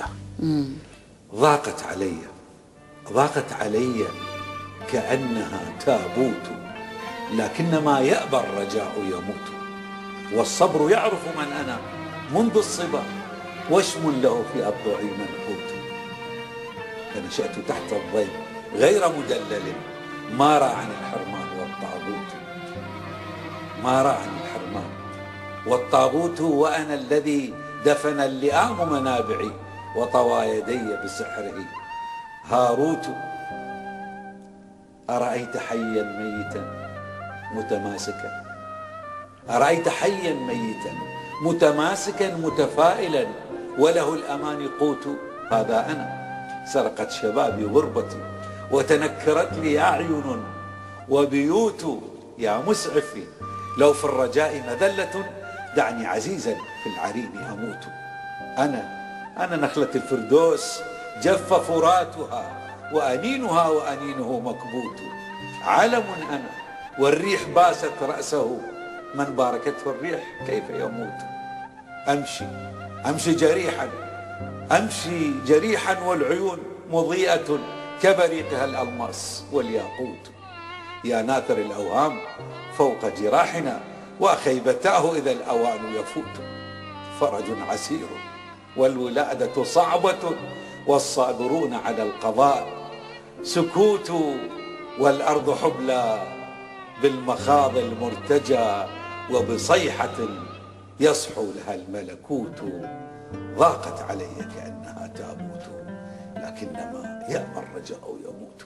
شديدة. ضاقت علي كأنها تابوت، لكنما يأبى الرجاء يموت. والصبر يعرف من أنا منذ الصبا، وشم له في أضلعي منحوت. فنشأت تحت الضيم غير مدلل، ما راعني الحرمان والطاغوت. ما راعني الحرمان والطاغوت، وأنا الذي دفن اللئام منابعي وطوى يدي بسحره هاروت. أرأيت حيا ميتا متماسكا، أرأيت حيا ميتا متماسكا متفائلا وله الأمان قوت. هذا أنا، سرقت شبابي غربتي وتنكرت لي أعين وبيوت. يا مسعفي لو في الرجاء مذلة، دعني عزيزا في العرين أموت. أنا نخلة الفردوس جف فراتها، وأنينها وأنينه مكبوت. علم أنا والريح باست رأسه، من باركته الريح كيف يموت. أمشي جريحا والعيون مضيئة كبريقها الألماس والياقوت. يا ناثر الأوهام فوق جراحنا، وخيبتاه إذا الأوان يفوت. فرج عسير والولادة صعبة، والصابرون على القضاء سكوت. والأرض حبلى بالمخاض المرتجى، وبصيحة يصحو لها الملكوت. ضاقت علي كأنها تابوت، لكنما يأمى الرجاء يموت.